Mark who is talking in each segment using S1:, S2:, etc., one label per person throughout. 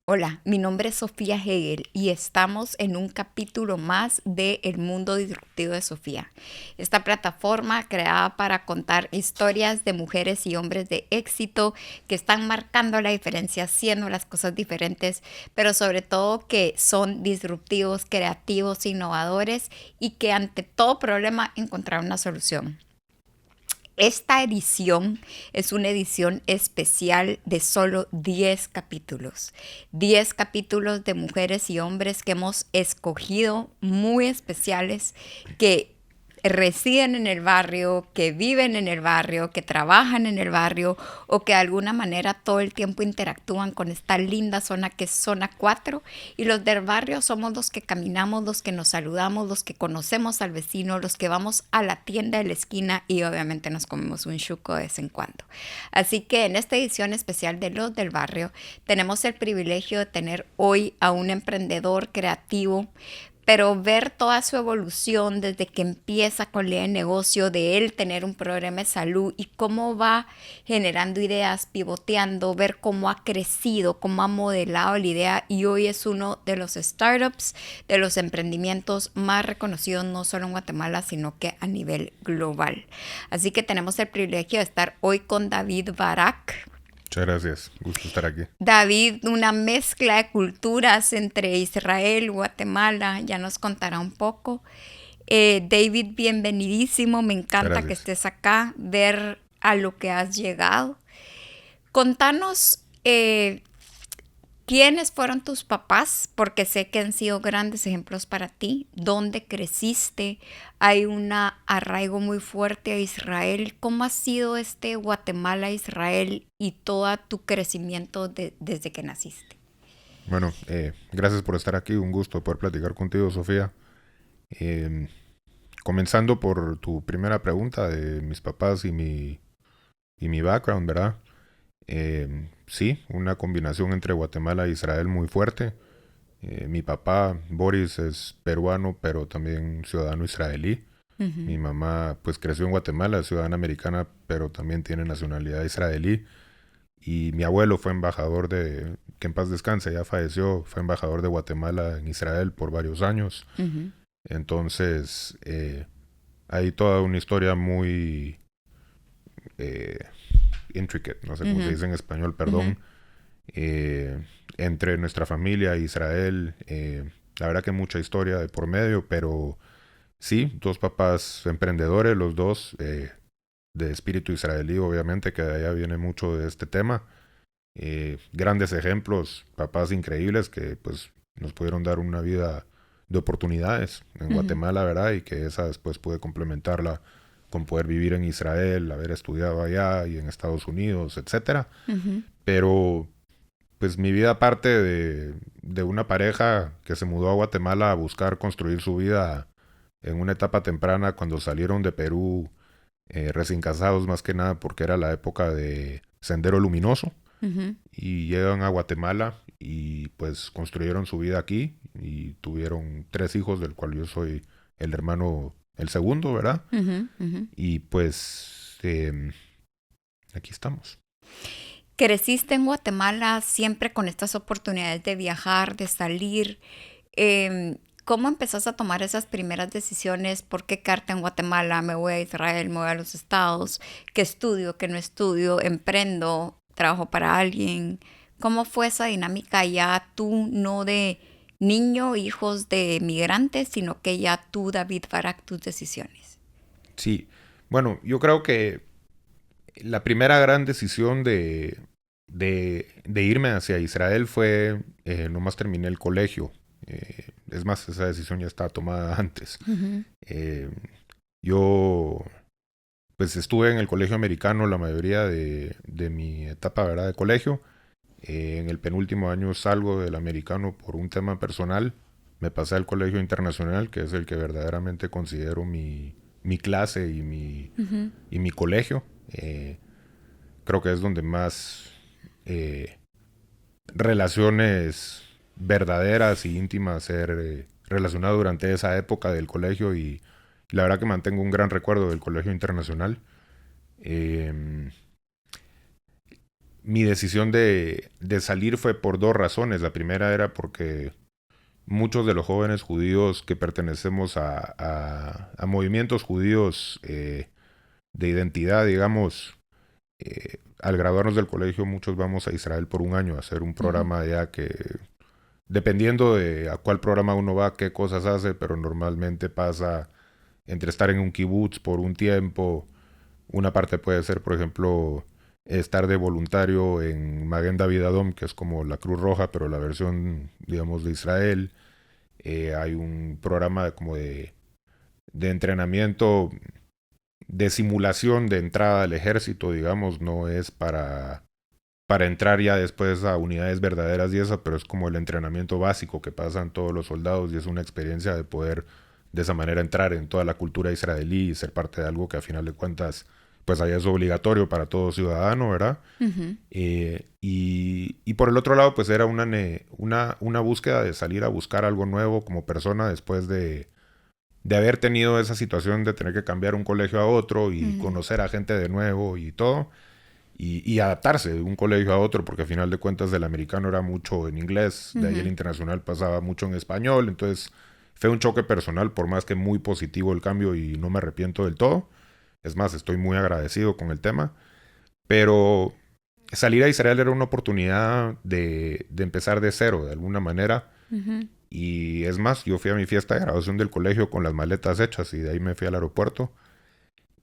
S1: Hola, mi nombre es Sofía Hegel y estamos en un capítulo más de El Mundo Disruptivo de Sofía. Esta plataforma creada para contar historias de mujeres y hombres de éxito que están marcando la diferencia, haciendo las cosas diferentes, pero sobre todo que son disruptivos, creativos, innovadores y que ante todo problema encontraron una solución. Esta edición es una edición especial de solo 10 capítulos. 10 capítulos de mujeres y hombres que hemos escogido muy especiales que residen en el barrio, que viven en el barrio, que trabajan en el barrio o que de alguna manera todo el tiempo interactúan con esta linda zona que es zona 4. Y los del barrio somos los que caminamos, los que nos saludamos, los que conocemos al vecino, los que vamos a la tienda de la esquina y obviamente nos comemos un chuco de vez en cuando. Así que en esta edición especial de Los del Barrio tenemos el privilegio de tener hoy a un emprendedor creativo, pero ver toda su evolución desde que empieza con la idea de negocio, de él tener un programa de salud y cómo va generando ideas, pivoteando, ver cómo ha crecido, cómo ha modelado la idea y hoy es uno de los startups, de los emprendimientos más reconocidos no solo en Guatemala, sino que a nivel global. Así que tenemos el privilegio de estar hoy con David Barak.
S2: Muchas gracias, gusto estar aquí.
S1: David, una mezcla de culturas entre Israel, Guatemala, ya nos contará un poco. David, bienvenidísimo, me
S2: Muchas
S1: encanta que
S2: gracias.
S1: estés acá, ver a lo que has llegado. Contanos quiénes fueron tus papás, porque sé que han sido grandes ejemplos para ti, dónde creciste, hay un arraigo muy fuerte a Israel. ¿Cómo ha sido este Guatemala-Israel y todo tu crecimiento desde que naciste?
S2: Bueno, gracias por estar aquí, un gusto poder platicar contigo, Sofía. Eh, Comenzando por tu primera pregunta de mis papás y mi background, ¿verdad? Sí, una combinación entre Guatemala e Israel muy fuerte. Mi papá, Boris, es peruano, pero también ciudadano israelí. Mi
S1: Ujú.
S2: mamá, pues creció en Guatemala, es ciudadana americana, pero también tiene nacionalidad israelí. Y mi abuelo fue embajador que en paz descanse, ya falleció, fue embajador de Guatemala en Israel por varios años.
S1: Ujú.
S2: Entonces, hay toda una historia muy eh, intricate, no sé cómo se
S1: Ujú.
S2: dice en español,
S1: Ujú.
S2: perdón, entre nuestra familia e Israel. La verdad que mucha historia de por medio, pero sí, dos papás emprendedores, los dos, de espíritu israelí, obviamente, que de allá viene mucho de este tema. Grandes ejemplos, papás increíbles que pues nos pudieron dar una vida de oportunidades en
S1: Ujú.
S2: Guatemala, ¿verdad? Y que esa después pude complementarla con poder vivir en Israel, haber estudiado allá y en Estados Unidos, etcétera.
S1: Ujú.
S2: Pero pues mi vida parte de una pareja que se mudó a Guatemala a buscar construir su vida en una etapa temprana cuando salieron de Perú, recién casados más que nada porque era la época de Sendero Luminoso,
S1: Ujú.
S2: y llegan a Guatemala y pues construyeron su vida aquí y tuvieron 3 hijos, del cual yo soy el hermano, el segundo, ¿verdad?
S1: Ujú. Ujú.
S2: Y pues aquí estamos.
S1: Creciste en Guatemala siempre con estas oportunidades de viajar, de salir. ¿Cómo empezaste a tomar esas primeras decisiones? ¿Por qué quedarte en Guatemala? ¿Me voy a Israel? ¿Me voy a los Estados? ¿Qué estudio? ¿Qué no estudio? ¿Emprendo? ¿Trabajo para alguien? ¿Cómo fue esa dinámica ya tú, no de niño, hijos de migrantes, sino que ya tú, David Barak, tus decisiones?
S2: Sí, bueno, yo creo que la primera gran decisión de irme hacia Israel fue, nomás terminé el colegio. Es más, esa decisión ya estaba tomada antes.
S1: Ujú.
S2: Eh, yo pues estuve en el colegio americano la mayoría de mi etapa, ¿verdad? De colegio. En el penúltimo año salgo del americano por un tema personal. Me pasé al colegio internacional, que es el que verdaderamente considero mi clase
S1: Ujú.
S2: y mi colegio. Creo que es donde más eh, relaciones verdaderas y íntimas he relacionado durante esa época del colegio, y la verdad que mantengo un gran recuerdo del colegio internacional. Eh, mi decisión de salir fue por dos razones. La primera era porque muchos de los jóvenes judíos que pertenecemos a movimientos judíos de identidad, digamos, al graduarnos del colegio, muchos vamos a Israel por un año a hacer un programa allá que, dependiendo de a cuál programa uno va, qué cosas hace, pero normalmente pasa entre estar en un kibutz por un tiempo. Una parte puede ser, por ejemplo, estar de voluntario en Maguen David Adom, que es como la Cruz Roja, pero la versión, digamos, de Israel. Hay un programa como de entrenamiento, de simulación de entrada al ejército, digamos, no es para entrar ya después a unidades verdaderas y eso, pero es como el entrenamiento básico que pasan todos los soldados y es una experiencia de poder de esa manera entrar en toda la cultura israelí y ser parte de algo que a final de cuentas pues allá es obligatorio para todo ciudadano, ¿verdad?
S1: Ujú.
S2: Y por el otro lado pues era una búsqueda de salir a buscar algo nuevo como persona después de haber tenido esa situación de tener que cambiar un colegio a otro y
S1: Ujú.
S2: conocer a gente de nuevo y todo y adaptarse de un colegio a otro, porque al final de cuentas el americano era mucho en inglés, de ahí el
S1: Ujú.
S2: internacional pasaba mucho en español, entonces fue un choque personal, por más que muy positivo el cambio y no me arrepiento del todo. Es más, estoy muy agradecido con el tema, pero salir a Israel era una oportunidad de empezar de cero, de alguna manera.
S1: Ujú.
S2: Y es más, yo fui a mi fiesta de graduación del colegio con las maletas hechas y de ahí me fui al aeropuerto.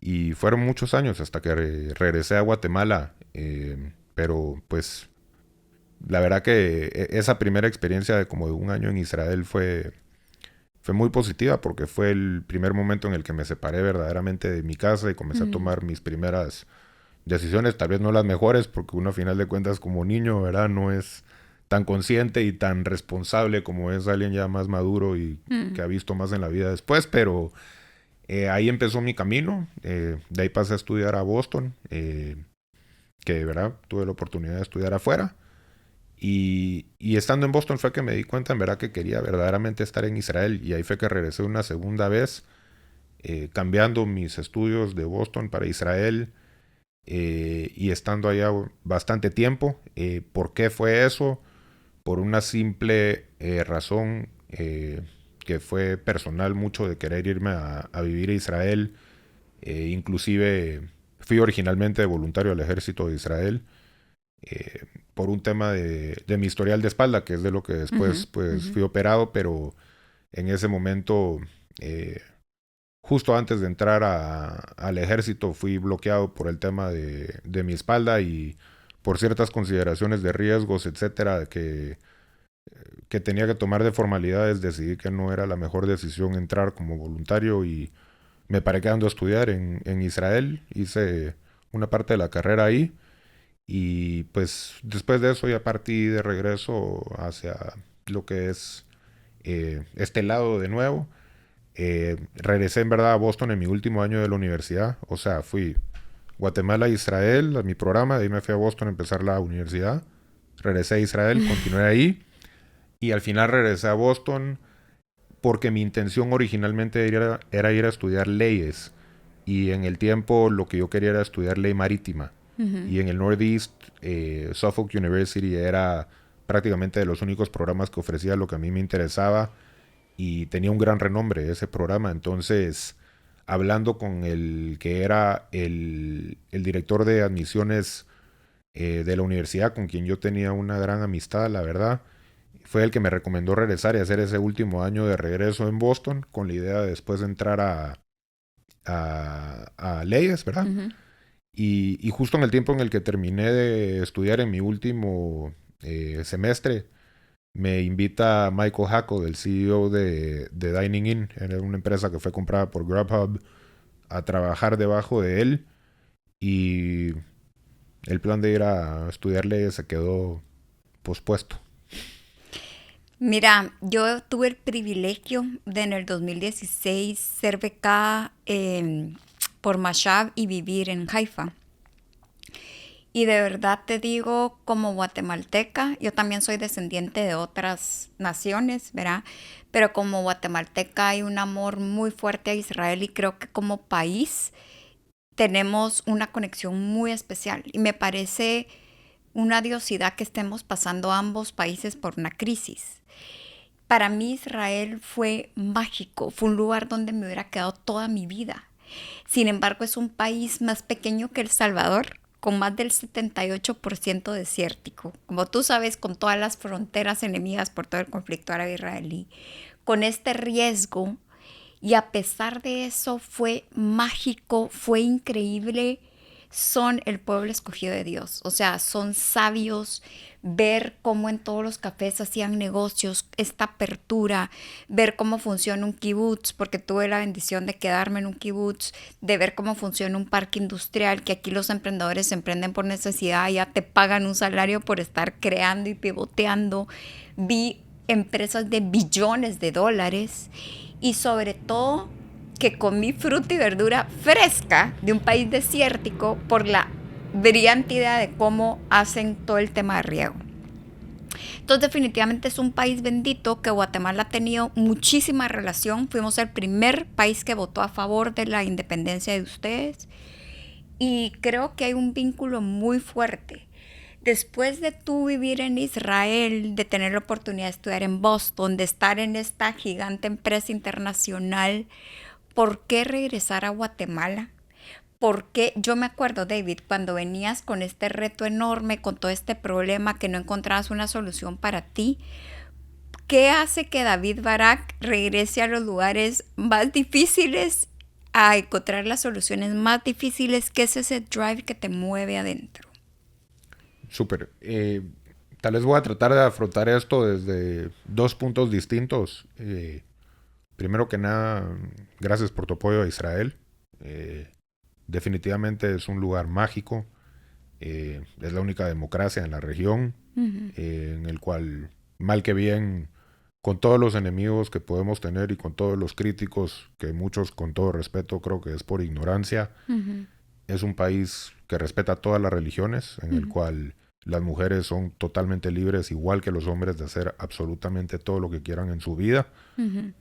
S2: Y fueron muchos años hasta que regresé a Guatemala. Pero pues la verdad que esa primera experiencia de como de un año en Israel fue muy positiva porque fue el primer momento en el que me separé verdaderamente de mi casa y comencé a
S1: Ujú.
S2: tomar mis primeras decisiones, tal vez no las mejores, porque uno a final de cuentas como niño, ¿verdad? No es tan consciente y tan responsable como es alguien ya más maduro y que
S1: Ujú.
S2: ha visto más en la vida después, pero ahí empezó mi camino. De ahí pasé a estudiar a Boston, que, ¿verdad? Tuve la oportunidad de estudiar afuera. Y estando en Boston fue que me di cuenta en verdad que quería verdaderamente estar en Israel y ahí fue que regresé una segunda vez, cambiando mis estudios de Boston para Israel y estando allá bastante tiempo. ¿Por qué fue eso? Por una simple razón que fue personal mucho de querer irme a vivir a Israel. Inclusive fui originalmente voluntario al ejército de Israel por un tema de mi historial de espalda, que es de lo que después
S1: Ujú.
S2: pues
S1: Ujú.
S2: fui operado, pero en ese momento eh, justo antes de entrar al ejército fui bloqueado por el tema de mi espalda y por ciertas consideraciones de riesgos, etcétera, que tenía que tomar de formalidades, decidí que no era la mejor decisión entrar como voluntario y me paré quedando a estudiar en Israel. Hice una parte de la carrera ahí y pues después de eso ya partí de regreso hacia lo que es este lado de nuevo. Regresé en verdad a Boston en mi último año de la universidad. O sea, fui Guatemala a Israel a mi programa, de ahí me fui a Boston a empezar la universidad. Regresé a Israel, continué ahí y al final regresé a Boston porque mi intención originalmente era ir a estudiar leyes y en el tiempo lo que yo quería era estudiar ley marítima.
S1: Ujú.
S2: Y en el Northeast, Suffolk University era prácticamente de los únicos programas que ofrecía lo que a mí me interesaba y tenía un gran renombre ese programa. Entonces, hablando con el que era el director de admisiones de la universidad, con quien yo tenía una gran amistad, la verdad, fue el que me recomendó regresar y hacer ese último año de regreso en Boston, con la idea de después de entrar a leyes, ¿verdad?
S1: Ujú.
S2: Y justo en el tiempo en el que terminé de estudiar en mi último semestre, me invita Michael Hackel, el CEO de Dining Inn, era una empresa que fue comprada por Grubhub, a trabajar debajo de él. Y el plan de ir a estudiar leyes se quedó pospuesto.
S1: Mira, yo tuve el privilegio de en el 2016 ser becada por Mashab y vivir en Haifa. Y de verdad te digo, como guatemalteca, yo también soy descendiente de otras naciones, ¿verdad? Pero como guatemalteca hay un amor muy fuerte a Israel y creo que como país tenemos una conexión muy especial. Y me parece una odiosidad que estemos pasando ambos países por una crisis. Para mí Israel fue mágico, fue un lugar donde me hubiera quedado toda mi vida. Sin embargo, es un país más pequeño que El Salvador, con más del 78% desértico. Como tú sabes, con todas las fronteras enemigas por todo el conflicto árabe-israelí. Con este riesgo, y a pesar de eso, fue mágico, fue increíble. Son el pueblo escogido de Dios, o sea, son sabios. Ver cómo en todos los cafés hacían negocios, esta apertura, ver cómo funciona un kibutz, porque tuve la bendición de quedarme en un kibutz, de ver cómo funciona un parque industrial, que aquí los emprendedores se emprenden por necesidad, ya te pagan un salario por estar creando y pivoteando. Vi empresas de billones de dólares y sobre todo que comí fruta y verdura fresca de un país desértico por la brillante idea de cómo hacen todo el tema de riego. Entonces definitivamente es un país bendito que Guatemala ha tenido muchísima relación. Fuimos el primer país que votó a favor de la independencia de ustedes y creo que hay un vínculo muy fuerte. Después de tú vivir en Israel, de tener la oportunidad de estudiar en Boston, de estar en esta gigante empresa internacional, ¿por qué regresar a Guatemala? Porque yo me acuerdo, David, cuando venías con este reto enorme, con todo este problema, que no encontrabas una solución para ti, ¿qué hace que David Barak regrese a los lugares más difíciles a encontrar las soluciones más difíciles? ¿Qué es ese drive que te mueve adentro?
S2: Súper. Tal vez voy a tratar de afrontar esto desde dos puntos distintos. Primero que nada, gracias por tu apoyo a Israel. Definitivamente es un lugar mágico. Es la única democracia en la región, en el cual, mal que bien, con todos los enemigos que podemos tener y con todos los críticos, que muchos, con todo respeto, creo que es por ignorancia, es un país que respeta todas las religiones, en el cual las mujeres son totalmente libres, igual que los hombres, de hacer absolutamente todo lo que quieran en su vida.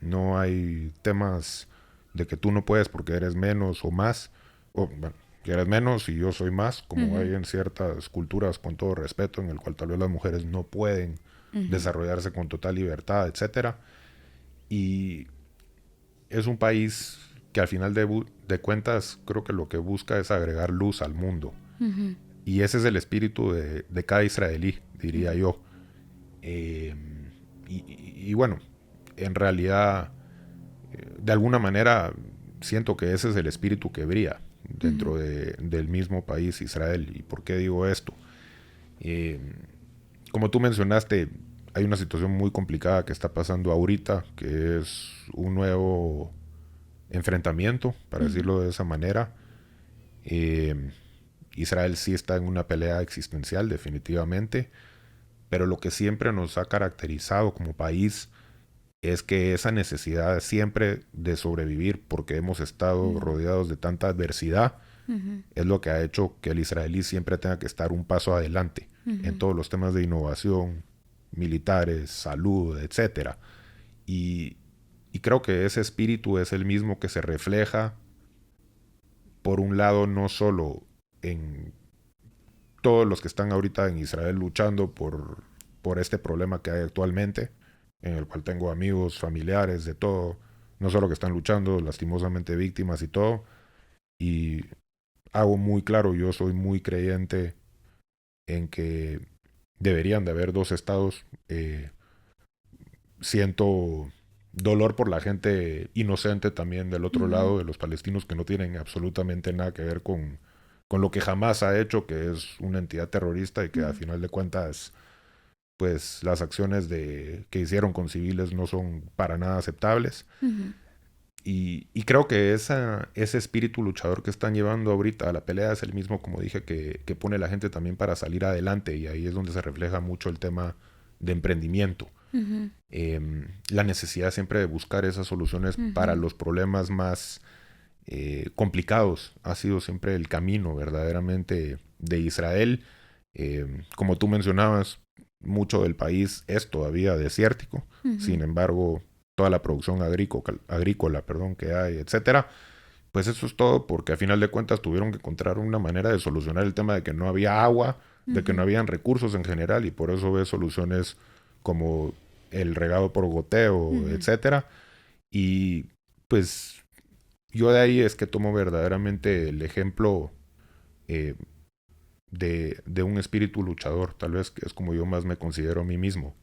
S2: No hay temas de que tú no puedes porque eres menos o más, o bueno, que eres menos y yo soy más, como hay en ciertas culturas, con todo respeto, en el cual tal vez las mujeres no pueden desarrollarse con total libertad, etcétera. Y es un país que al final de cuentas creo que lo que busca es agregar luz al mundo. Y ese es el espíritu de cada israelí, diría yo. Y bueno, en realidad, de alguna manera, siento que ese es el espíritu que brilla dentro del mismo país Israel. ¿Y por qué digo esto? Como tú mencionaste, hay una situación muy complicada que está pasando ahorita, que es un nuevo enfrentamiento, para decirlo de esa manera. Israel sí está en una pelea existencial, definitivamente, pero lo que siempre nos ha caracterizado como país es que esa necesidad siempre de sobrevivir, porque hemos estado rodeados de tanta adversidad, es lo que ha hecho que el israelí siempre tenga que estar un paso adelante en todos los temas de innovación, militares, salud, etcétera. Y creo que ese espíritu es el mismo que se refleja, por un lado, no solo en todos los que están ahorita en Israel luchando por este problema que hay actualmente, en el cual tengo amigos, familiares, de todo, no solo que están luchando, lastimosamente víctimas y todo. Y hago muy claro, yo soy muy creyente en que deberían de haber dos estados. Siento dolor por la gente inocente también del otro lado, de los palestinos que no tienen absolutamente nada que ver con lo que jamás ha hecho, que es una entidad terrorista y que a final de cuentas, pues las acciones que hicieron con civiles no son para nada aceptables. Y creo que ese espíritu luchador que están llevando ahorita a la pelea es el mismo, como dije, que pone la gente también para salir adelante, y ahí es donde se refleja mucho el tema de emprendimiento. La necesidad siempre de buscar esas soluciones para los problemas más complicados ha sido siempre el camino verdaderamente de Israel. Como tú mencionabas, mucho del país es todavía desértico. Sin embargo, toda la producción agrícola que hay, etcétera, pues eso es todo porque a final de cuentas tuvieron que encontrar una manera de solucionar el tema de que no había agua de que no habían recursos en general y por eso ves soluciones como el regado por goteo, etcétera. Y pues yo de ahí es que tomo verdaderamente el ejemplo eh, de un espíritu luchador, tal vez que es como yo más me considero a mí mismo.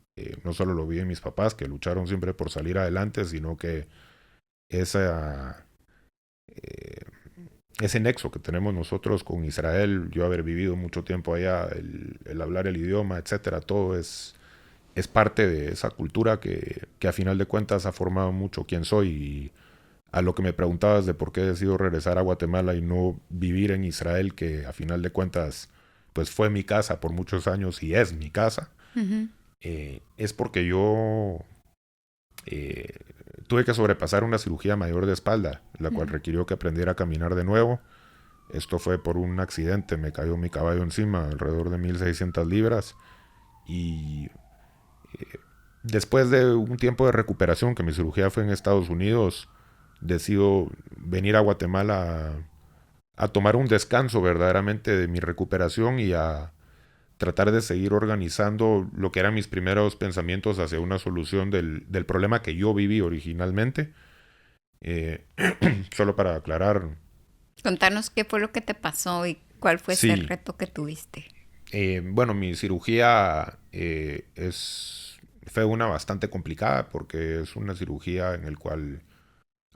S2: No solo lo vi en mis papás, que lucharon siempre por salir adelante, sino que esa, eh, ese nexo que tenemos nosotros con Israel, yo haber vivido mucho tiempo allá, el hablar el idioma, etcétera, todo es parte de esa cultura que a final de cuentas ha formado mucho quién soy. Y a lo que me preguntabas de por qué he decidido regresar a Guatemala y no vivir en Israel, que a final de cuentas pues fue mi casa por muchos años y es mi casa, es porque yo eh, tuve que sobrepasar una cirugía mayor de espalda, la cual requirió que aprendiera a caminar de nuevo. Esto fue por un accidente, me cayó mi caballo encima, alrededor de 1600 libras. Y después de un tiempo de recuperación, que mi cirugía fue en Estados Unidos, decido venir a Guatemala a tomar un descanso verdaderamente de mi recuperación y a tratar de seguir organizando lo que eran mis primeros pensamientos hacia una solución del problema que yo viví originalmente. Eh, Solo para aclarar.
S1: Contanos qué fue lo que te pasó y cuál fue ese
S2: Sí,
S1: reto que tuviste.
S2: bueno, mi cirugía fue una bastante complicada porque es una cirugía en el cual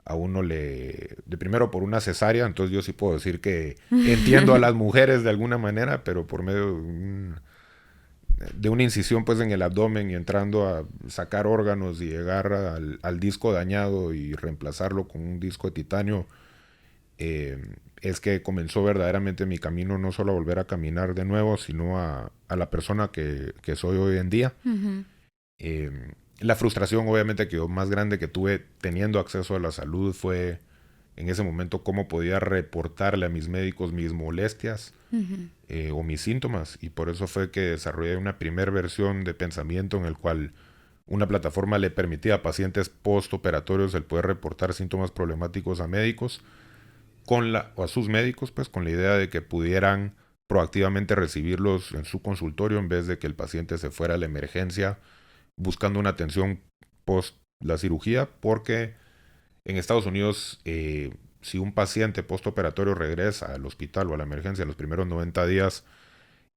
S2: a uno de primero por una cesárea, entonces yo sí puedo decir que entiendo a las mujeres de alguna manera, pero por medio de una incisión pues en el abdomen y entrando a sacar órganos y llegar al disco dañado y reemplazarlo con un disco de titanio, es que comenzó verdaderamente mi camino no solo a volver a caminar de nuevo, sino a la persona que soy hoy en día. Eh, la frustración obviamente que yo más grande que tuve teniendo acceso a la salud fue en ese momento cómo podía reportarle a mis médicos mis molestias o mis síntomas, y por eso fue que desarrollé una primera versión de pensamiento en el cual una plataforma le permitía a pacientes postoperatorios el poder reportar síntomas problemáticos a médicos o a sus médicos, pues con la idea de que pudieran proactivamente recibirlos en su consultorio en vez de que el paciente se fuera a la emergencia buscando una atención post la cirugía, porque en Estados Unidos, si un paciente postoperatorio regresa al hospital o a la emergencia en los primeros 90 días,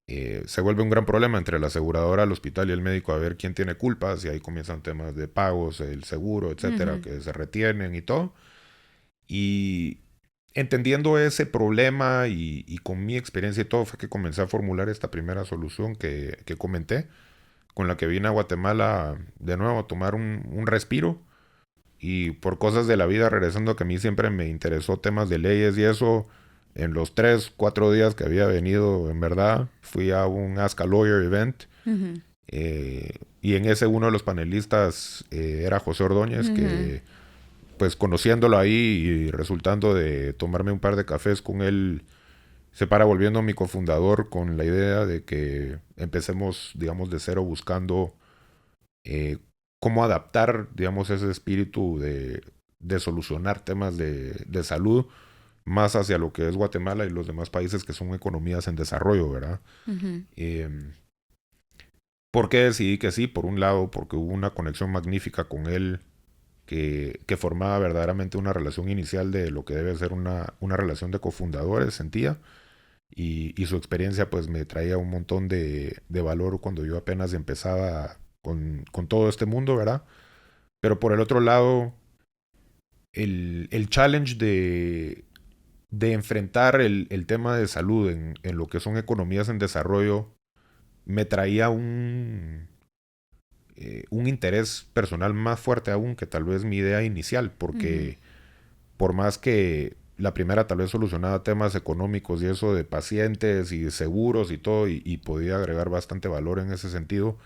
S2: se vuelve un gran problema entre la aseguradora, el hospital y el médico a ver quién tiene culpas, y ahí comienzan temas de pagos, el seguro, etcétera, que se retienen y todo. Y entendiendo ese problema y con mi experiencia y todo, fue que comencé a formular esta primera solución que comenté, con la que vine a Guatemala de nuevo a tomar un respiro. Y por cosas de la vida, regresando, que a mí siempre me interesó temas de leyes y eso, en los 3, 4 días que había venido, en verdad, fui a un Ask a Lawyer event. Y en ese uno de los panelistas era José Ordóñez, que pues conociéndolo ahí y resultando de tomarme un par de cafés con él, se para volviendo mi cofundador con la idea de que empecemos, digamos, de cero buscando eh, cómo adaptar, digamos, ese espíritu de solucionar temas de salud más hacia lo que es Guatemala y los demás países que son economías en desarrollo, ¿verdad? Eh, ¿Por qué decidí que sí? Por un lado, porque hubo una conexión magnífica con él que formaba verdaderamente una relación inicial de lo que debe ser una relación de cofundadores, sentía. Y su experiencia pues me traía un montón de valor cuando yo apenas empezaba con todo este mundo, ¿verdad? Pero por el otro lado, el challenge de enfrentar el tema de salud en lo que son economías en desarrollo me traía un interés personal más fuerte aún que tal vez mi idea inicial, porque por más que la primera tal vez solucionaba temas económicos y eso de pacientes y de seguros y todo, y podía agregar bastante valor en ese sentido,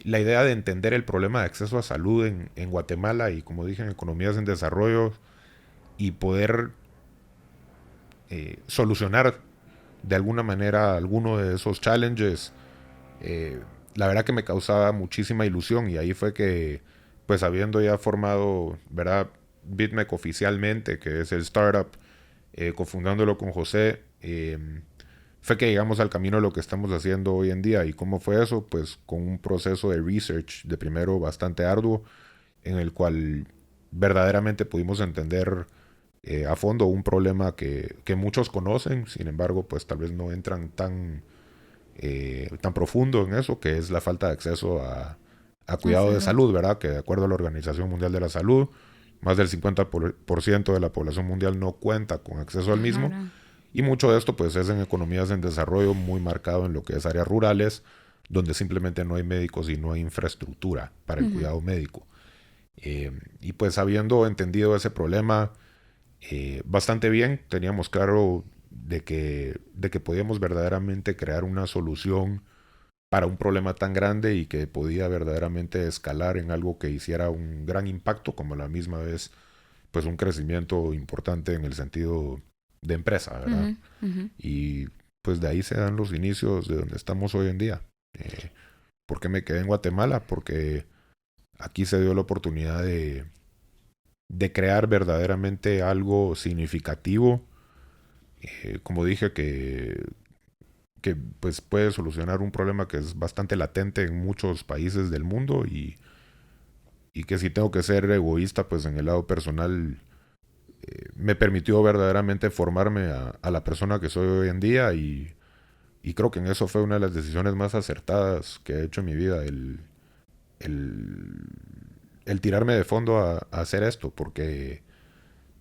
S2: la idea de entender el problema de acceso a salud en Guatemala y, como dije, en economías en desarrollo, y poder solucionar de alguna manera alguno de esos challenges, la verdad que me causaba muchísima ilusión. Y ahí fue que, pues habiendo ya formado, ¿verdad?, BitMEC oficialmente, que es el startup, cofundándolo con José, fue que llegamos al camino de lo que estamos haciendo hoy en día. ¿Y cómo fue eso? Pues con un proceso de research de primero bastante arduo, en el cual verdaderamente pudimos entender a fondo un problema que muchos conocen, sin embargo, pues tal vez no entran tan profundo en eso, que es la falta de acceso a
S1: La
S2: cuidado de
S1: salud.
S2: salud, ¿verdad? Que de acuerdo a la Organización Mundial de la Salud, más del 50% de la población mundial no cuenta con acceso al mismo.
S1: Claro.
S2: Y mucho de esto pues es en economías en desarrollo, muy marcado en lo que es áreas rurales, donde simplemente no hay médicos y no hay infraestructura para el
S1: Ujú.
S2: cuidado médico. Y pues habiendo entendido ese problema bastante bien, teníamos claro de que podíamos verdaderamente crear una solución para un problema tan grande y que podía verdaderamente escalar en algo que hiciera un gran impacto, como a la misma vez pues un crecimiento importante en el sentido de empresa, ¿verdad?
S1: Ujú, ujú.
S2: Y pues de ahí se dan los inicios de donde estamos hoy en día. ¿Por qué me quedé en Guatemala? Porque aquí se dio la oportunidad de crear verdaderamente algo significativo, como dije, que pues puede solucionar un problema que es bastante latente en muchos países del mundo y que si tengo que ser egoísta, pues en el lado personal me permitió verdaderamente formarme a la persona que soy hoy en día y creo que en eso fue una de las decisiones más acertadas que he hecho en mi vida, el, el tirarme de fondo a hacer esto, porque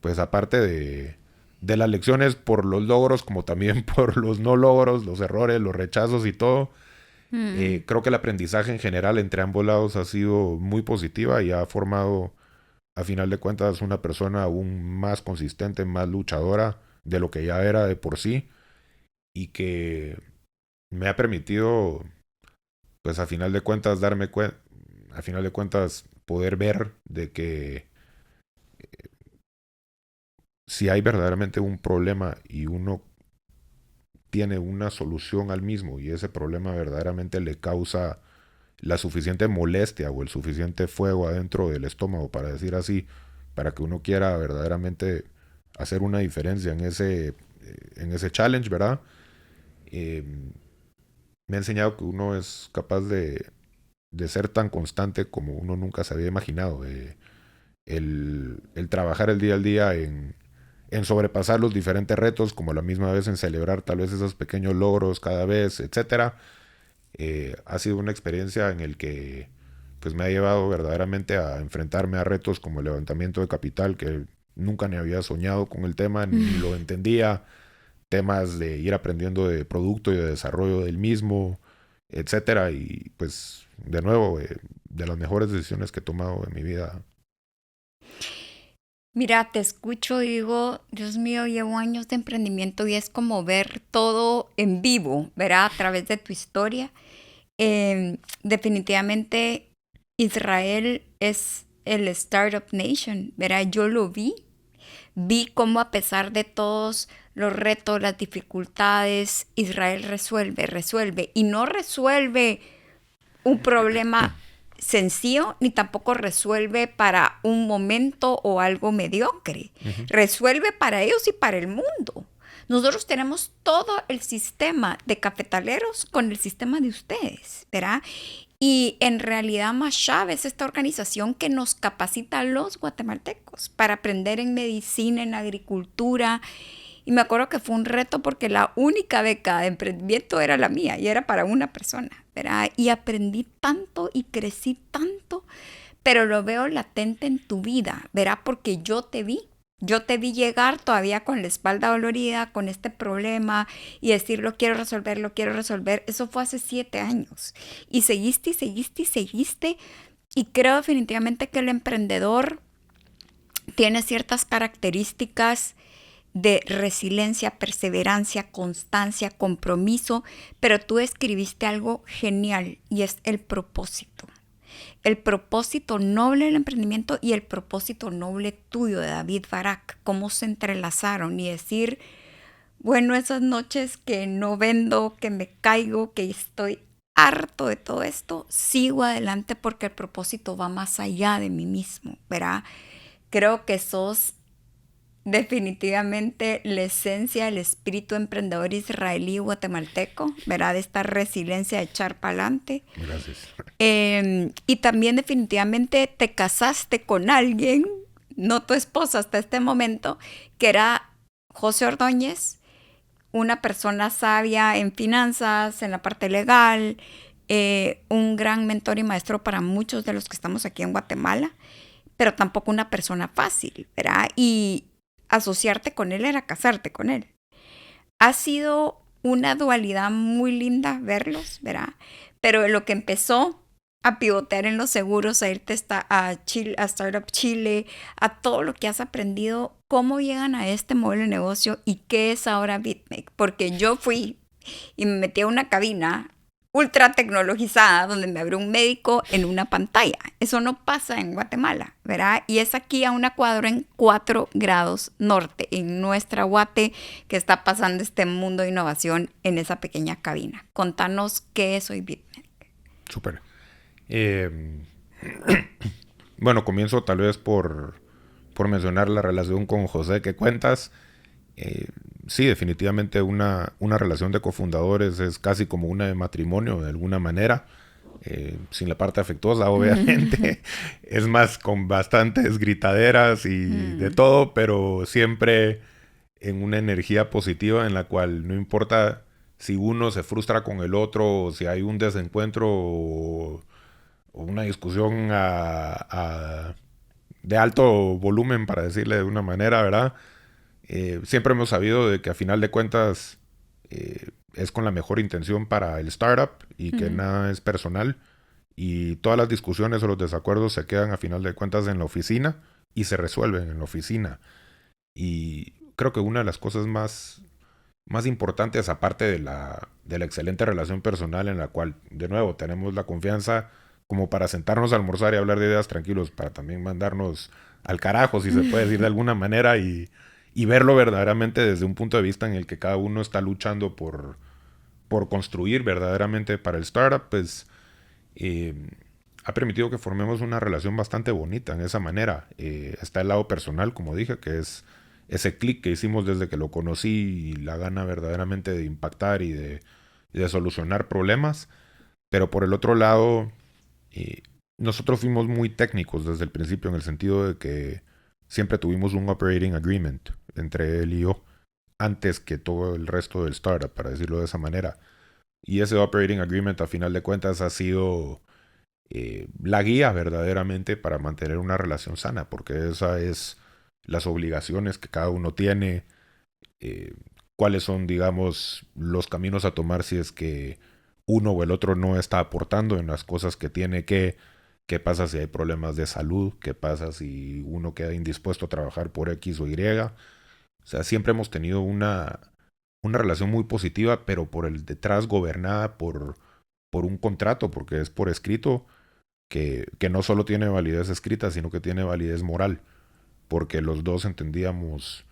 S2: pues aparte de las lecciones por los logros, como también por los no logros, los errores, los rechazos y todo,
S1: Mm.
S2: creo que el aprendizaje en general entre ambos lados ha sido muy positiva y ha formado, a final de cuentas, una persona aún más consistente, más luchadora de lo que ya era de por sí y que me ha permitido, pues a final de cuentas, a final de cuentas, poder ver de que si hay verdaderamente un problema y uno tiene una solución al mismo y ese problema verdaderamente le causa la suficiente molestia o el suficiente fuego adentro del estómago, para decir así, para que uno quiera verdaderamente hacer una diferencia en ese challenge, ¿verdad? Eh, Me ha enseñado que uno es capaz de ser tan constante como uno nunca se había imaginado. El trabajar el día al día en sobrepasar los diferentes retos, como a la misma vez en celebrar tal vez esos pequeños logros cada vez, etcétera, ha sido una experiencia en el que pues me ha llevado verdaderamente a enfrentarme a retos como el levantamiento de capital, que nunca ni había soñado con el tema, ni lo entendía, temas de ir aprendiendo de producto y de desarrollo del mismo, etcétera, y pues de nuevo, de las mejores decisiones que he tomado en mi vida.
S1: Mira, te escucho y digo, Dios mío, llevo años de emprendimiento y es como ver todo en vivo, ¿verdad? A través de tu historia. Definitivamente Israel es el Startup Nation, ¿verdad? Yo lo vi cómo a pesar de todos los retos, las dificultades, Israel resuelve y no resuelve un problema sencillo ni tampoco resuelve para un momento o algo mediocre.
S2: Ujú.
S1: Resuelve para ellos y para el mundo. Nosotros tenemos todo el sistema de cafetaleros con el sistema de ustedes, ¿verdad? Y en realidad Mashab es esta organización que nos capacita a los guatemaltecos para aprender en medicina, en agricultura. Y me acuerdo que fue un reto porque la única beca de emprendimiento era la mía y era para una persona, ¿verdad? Y aprendí tanto y crecí tanto, pero lo veo latente en tu vida, ¿verdad? Porque yo te vi. Yo te vi llegar todavía con la espalda dolorida, con este problema y decir, lo quiero resolver, lo quiero resolver. Eso fue hace 7 años. Y seguiste y seguiste y seguiste. Y creo definitivamente que el emprendedor tiene ciertas características de resiliencia, perseverancia, constancia, compromiso, pero tú escribiste algo genial y es el propósito. El propósito noble del emprendimiento y el propósito noble tuyo de David Barak, cómo se entrelazaron y decir, bueno, esas noches que no vendo, que me caigo, que estoy harto de todo esto, sigo adelante porque el propósito va más allá de mí mismo, ¿verdad? Creo que sos definitivamente la esencia del espíritu emprendedor israelí guatemalteco, ¿verdad? De esta resiliencia de echar para adelante.
S2: Gracias.
S1: Y también definitivamente te casaste con alguien, no tu esposa hasta este momento, que era José Ordóñez, una persona sabia en finanzas, en la parte legal, un gran mentor y maestro para muchos de los que estamos aquí en Guatemala, pero tampoco una persona fácil, ¿verdad? Y asociarte con él era casarte con él. Ha sido una dualidad muy linda verlos, ¿verdad? Pero lo que empezó a pivotear en los seguros, a irte a Chile, a Startup Chile, a todo lo que has aprendido, ¿cómo llegan a este modelo de negocio y qué es ahora BitMake? Porque yo fui y me metí a una cabina ultra tecnologizada donde me abrió un médico en una pantalla. Eso no pasa en Guatemala, ¿verdad? Y es aquí a una cuadra en 4 grados norte, en nuestra Guate, que está pasando este mundo de innovación en esa pequeña cabina. Contanos qué es hoy BitMake.
S2: Súper. Bueno, comienzo tal vez por mencionar la relación con José que cuentas. Sí, definitivamente una relación de cofundadores es casi como una de matrimonio de alguna manera, sin la parte afectuosa obviamente. Es más con bastantes gritaderas y de todo, pero siempre en una energía positiva en la cual no importa si uno se frustra con el otro, o si hay un desencuentro o una discusión de alto volumen, para decirle de una manera, ¿verdad? Siempre hemos sabido de que a final de cuentas es con la mejor intención para el startup y que nada es personal, y todas las discusiones o los desacuerdos se quedan a final de cuentas en la oficina y se resuelven en la oficina. Y creo que una de las cosas más importantes, aparte de la excelente relación personal en la cual, de nuevo, tenemos la confianza como para sentarnos a almorzar y hablar de ideas tranquilos, para también mandarnos al carajo, si se puede decir de alguna manera, y verlo verdaderamente desde un punto de vista en el que cada uno está luchando por construir verdaderamente para el startup, pues ha permitido que formemos una relación bastante bonita en esa manera. Está el lado personal, como dije, que es ese clic que hicimos desde que lo conocí y la gana verdaderamente de impactar y de solucionar problemas. Pero por el otro lado, nosotros fuimos muy técnicos desde el principio, en el sentido de que siempre tuvimos un operating agreement entre él y yo, antes que todo el resto del startup, para decirlo de esa manera. Y ese operating agreement, a final de cuentas, ha sido la guía verdaderamente para mantener una relación sana, porque esa es las obligaciones que cada uno tiene, cuáles son, digamos, los caminos a tomar si es que uno o el otro no está aportando en las cosas que tiene que. ¿Qué pasa si hay problemas de salud? ¿Qué pasa si uno queda indispuesto a trabajar por X o Y? O sea, siempre hemos tenido una relación muy positiva, pero por el detrás gobernada por un contrato, porque es por escrito, que no solo tiene validez escrita, sino que tiene validez moral, porque los dos entendíamos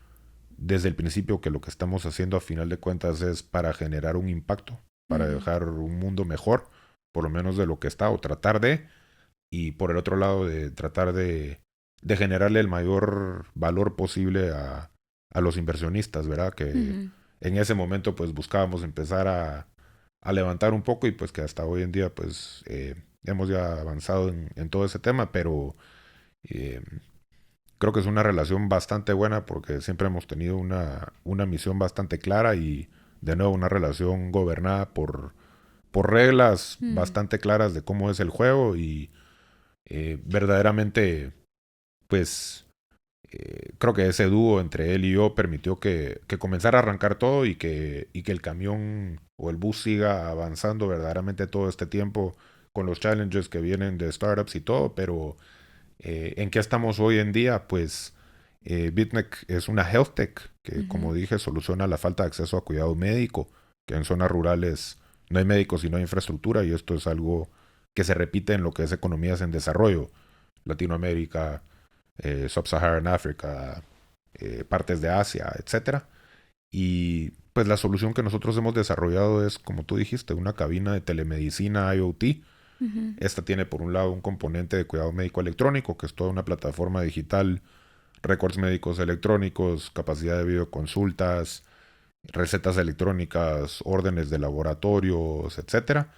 S2: desde el principio que lo que estamos haciendo a final de cuentas es para generar un impacto, para dejar un mundo mejor, por lo menos de lo que está, o tratar de, y por el otro lado de tratar de generarle el mayor valor posible a los inversionistas, ¿verdad? Que en ese momento pues buscábamos empezar a levantar un poco, y pues que hasta hoy en día pues hemos ya avanzado en todo ese tema, pero creo que es una relación bastante buena porque siempre hemos tenido una misión bastante clara, y de nuevo una relación gobernada por reglas bastante claras de cómo es el juego, y verdaderamente pues creo que ese dúo entre él y yo permitió que comenzara a arrancar todo, y que el camión o el bus siga avanzando verdaderamente todo este tiempo con los challenges que vienen de startups y todo. Pero ¿en qué estamos hoy en día? Pues BitMake es una health tech que, como dije, soluciona la falta de acceso a cuidado médico, que en zonas rurales no hay médicos y no hay infraestructura, y esto es algo que se repite en lo que es economías en desarrollo, Latinoamérica, Sub-Saharan África, partes de Asia, etcétera. Y pues la solución que nosotros hemos desarrollado es, como tú dijiste, una cabina de telemedicina IoT. Esta tiene por un lado un componente de cuidado médico electrónico, que es toda una plataforma digital récords médicos electrónicos, capacidad de videoconsultas, recetas electrónicas, órdenes de laboratorios, etcétera,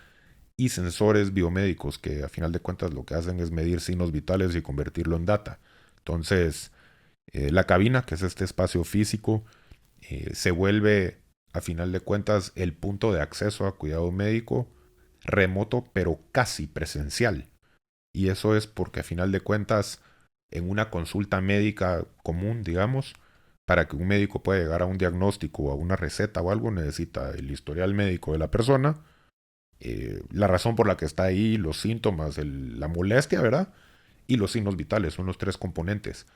S2: y sensores biomédicos que a final de cuentas lo que hacen es medir signos vitales y convertirlo en data. Entonces, la cabina, que es este espacio físico, se vuelve a final de cuentas el punto de acceso a cuidado médico remoto, pero casi presencial. Y eso es porque a final de cuentas, en una consulta médica común, digamos, para que un médico pueda llegar a un diagnóstico o a una receta o algo, necesita el historial médico de la persona, la razón por la que está ahí, los síntomas, la molestia, ¿verdad? Y los signos vitales, son los tres componentes.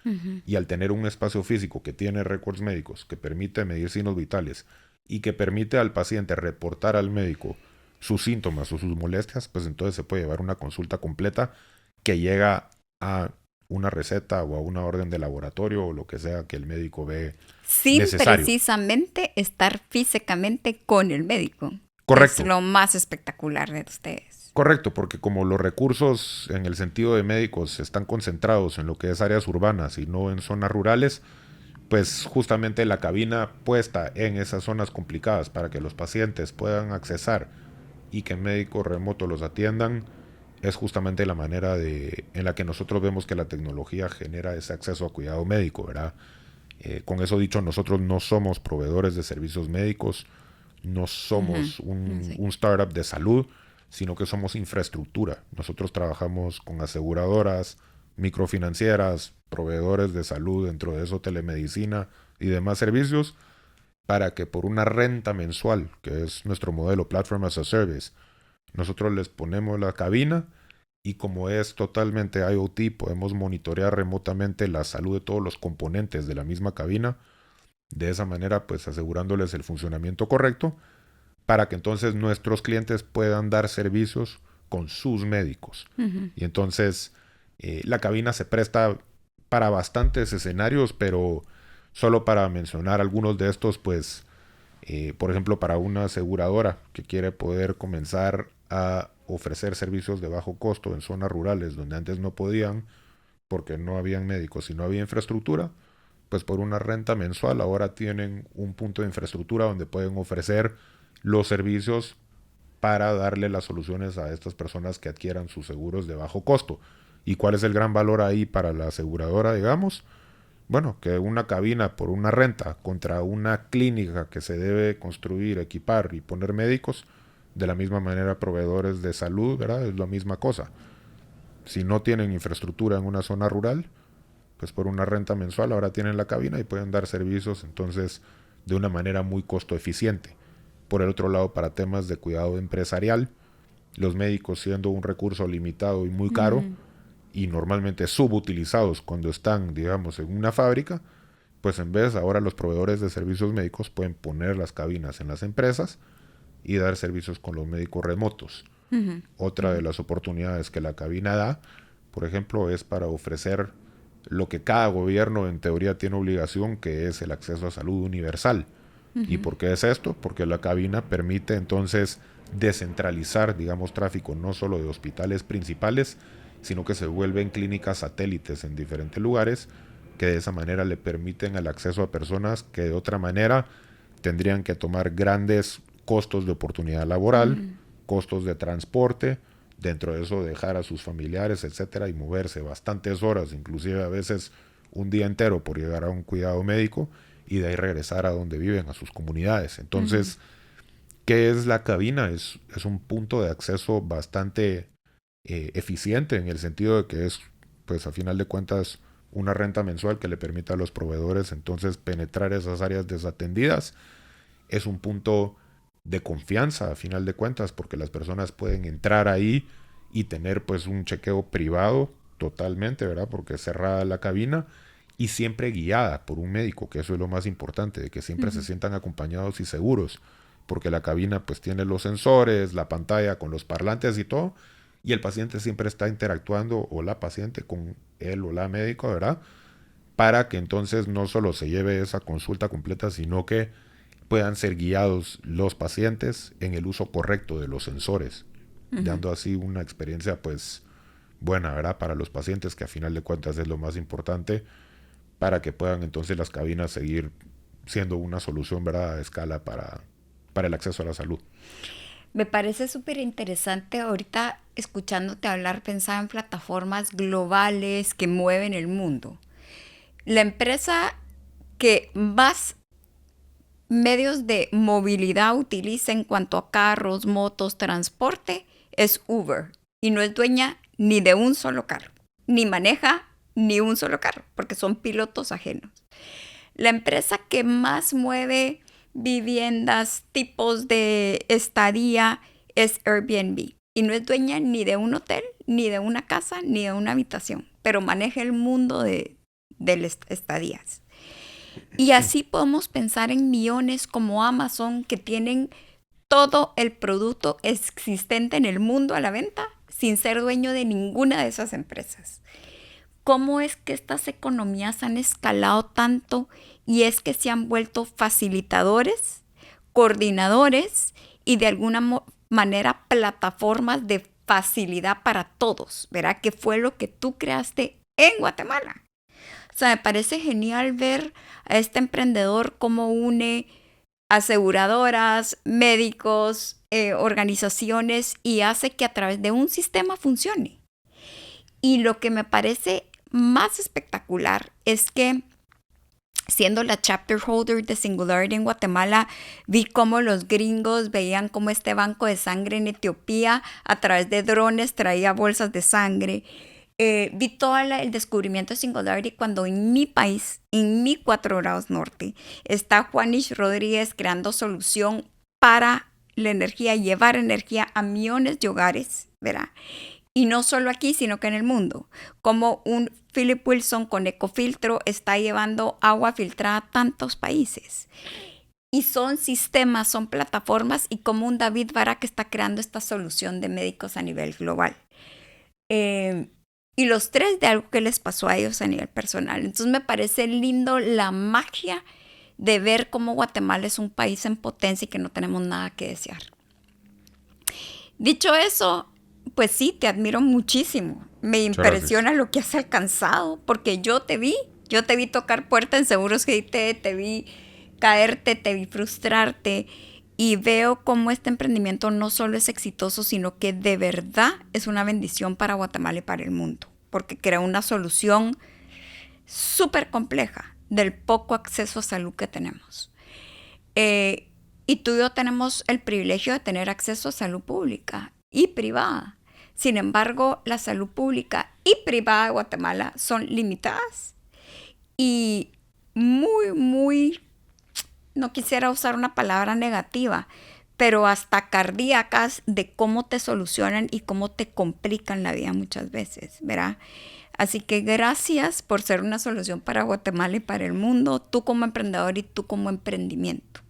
S2: Y al tener un espacio físico que tiene récords médicos, que permite medir signos vitales y que permite al paciente reportar al médico sus síntomas o sus molestias, pues entonces se puede llevar una consulta completa que llega a una receta o a una orden de laboratorio o lo que sea que el médico ve
S1: Sin
S2: necesario.
S1: precisamente estar físicamente con el médico.
S2: Correcto.
S1: Es lo más espectacular de ustedes.
S2: Correcto, porque como los recursos en el sentido de médicos están concentrados en lo que es áreas urbanas y no en zonas rurales, pues justamente la cabina puesta en esas zonas complicadas para que los pacientes puedan accesar y que médicos remotos los atiendan, es justamente la manera en la que nosotros vemos que la tecnología genera ese acceso a cuidado médico, ¿verdad? Con eso dicho, nosotros no somos proveedores de servicios médicos, no somos un startup de salud, sino que somos infraestructura. Nosotros trabajamos con aseguradoras, microfinancieras, proveedores de salud, dentro de eso telemedicina y demás servicios, para que por una renta mensual, que es nuestro modelo Platform as a Service, nosotros les ponemos la cabina y como es totalmente IoT, podemos monitorear remotamente la salud de todos los componentes de la misma cabina, de esa manera pues asegurándoles el funcionamiento correcto para que entonces nuestros clientes puedan dar servicios con sus médicos. Y entonces la cabina se presta para bastantes escenarios, pero solo para mencionar algunos de estos, pues, por ejemplo, para una aseguradora que quiere poder comenzar a ofrecer servicios de bajo costo en zonas rurales donde antes no podían porque no habían médicos y no había infraestructura, pues por una renta mensual ahora tienen un punto de infraestructura donde pueden ofrecer los servicios para darle las soluciones a estas personas que adquieran sus seguros de bajo costo. ¿Y cuál es el gran valor ahí para la aseguradora, digamos? Bueno, que una cabina por una renta contra una clínica que se debe construir, equipar y poner médicos, de la misma manera proveedores de salud, ¿verdad? Es la misma cosa. Si no tienen infraestructura en una zona rural, pues por una renta mensual ahora tienen la cabina y pueden dar servicios entonces de una manera muy costo eficiente. Por el otro lado, para temas de cuidado empresarial, los médicos siendo un recurso limitado y muy caro y normalmente subutilizados cuando están, digamos, en una fábrica, pues en vez ahora los proveedores de servicios médicos pueden poner las cabinas en las empresas y dar servicios con los médicos remotos. Otra de las oportunidades que la cabina da, por ejemplo, es para ofrecer lo que cada gobierno en teoría tiene obligación, que es el acceso a salud universal. ¿Y por qué es esto? Porque la cabina permite entonces descentralizar, digamos, tráfico no solo de hospitales principales, sino que se vuelven clínicas satélites en diferentes lugares, que de esa manera le permiten el acceso a personas que de otra manera tendrían que tomar grandes costos de oportunidad laboral, costos de transporte, dentro de eso dejar a sus familiares, etcétera, y moverse bastantes horas, inclusive a veces un día entero por llegar a un cuidado médico, y de ahí regresar a donde viven, a sus comunidades. Entonces, ¿qué es la cabina? Es un punto de acceso bastante eficiente en el sentido de que es, pues a final de cuentas, una renta mensual que le permita a los proveedores entonces penetrar esas áreas desatendidas. Es un punto de confianza a final de cuentas porque las personas pueden entrar ahí y tener pues un chequeo privado totalmente, ¿verdad? Porque es cerrada la cabina y siempre guiada por un médico, que eso es lo más importante, de que siempre se sientan acompañados y seguros, porque la cabina pues tiene los sensores, la pantalla con los parlantes y todo, y el paciente siempre está interactuando, o la paciente, con él o la médico, ¿verdad? Para que entonces no solo se lleve esa consulta completa, sino que puedan ser guiados los pacientes en el uso correcto de los sensores, dando así una experiencia pues buena, ¿verdad? Para los pacientes, que a final de cuentas es lo más importante, para que puedan entonces las cabinas seguir siendo una solución, ¿verdad?, a escala para el acceso a la salud.
S1: Me parece súper interesante ahorita escuchándote hablar, pensar en plataformas globales que mueven el mundo. La empresa que más medios de movilidad utiliza en cuanto a carros, motos, transporte es Uber. Y no es dueña ni de un solo carro, ni maneja ni un solo carro, porque son pilotos ajenos. La empresa que más mueve viviendas, tipos de estadía es Airbnb. Y no es dueña ni de un hotel, ni de una casa, ni de una habitación, pero maneja el mundo de estadías. Y así podemos pensar en millones como Amazon que tienen todo el producto existente en el mundo a la venta sin ser dueño de ninguna de esas empresas. ¿Cómo es que estas economías han escalado tanto y es que se han vuelto facilitadores, coordinadores y de alguna manera plataformas de facilidad para todos? ¿Verdad? Que fue lo que tú creaste en Guatemala. O sea, me parece genial ver a este emprendedor cómo une aseguradoras, médicos, organizaciones y hace que a través de un sistema funcione. Y lo que me parece más espectacular es que siendo la chapter holder de Singularity en Guatemala, vi cómo los gringos veían cómo este banco de sangre en Etiopía a través de drones traía bolsas de sangre. Vi todo el descubrimiento de Singularity cuando en mi país, en mi 4 grados norte, está Juanish Rodríguez creando solución para la energía, llevar energía a millones de hogares, ¿verdad? Y no solo aquí, sino que en el mundo. Como un Philip Wilson con Ecofiltro está llevando agua filtrada a tantos países. Y son sistemas, son plataformas y como un David Barak está creando esta solución de médicos a nivel global. Y los tres de algo que les pasó a ellos a nivel personal. Entonces me parece lindo la magia de ver cómo Guatemala es un país en potencia y que no tenemos nada que desear. Dicho eso, pues sí, te admiro muchísimo. Me impresiona lo que has alcanzado, porque yo te vi tocar puertas en Seguros GIT, te vi caerte, te vi frustrarte y veo cómo este emprendimiento no solo es exitoso, sino que de verdad es una bendición para Guatemala y para el mundo, porque crea una solución súper compleja del poco acceso a salud que tenemos. Y tú y yo tenemos el privilegio de tener acceso a salud pública y privada. Sin embargo, la salud pública y privada de Guatemala son limitadas y muy, no quisiera usar una palabra negativa, pero hasta cardíacas de cómo te solucionan y cómo te complican la vida muchas veces, ¿verdad? Así que gracias por ser una solución para Guatemala y para el mundo, tú como emprendedor y tú como emprendimiento.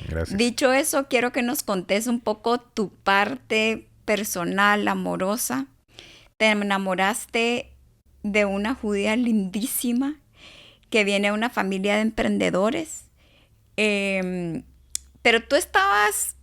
S2: Gracias.
S1: Dicho eso, quiero que nos contes un poco tu parte personal, amorosa. Te enamoraste de una judía lindísima que viene de una familia de emprendedores. Pero tú estabas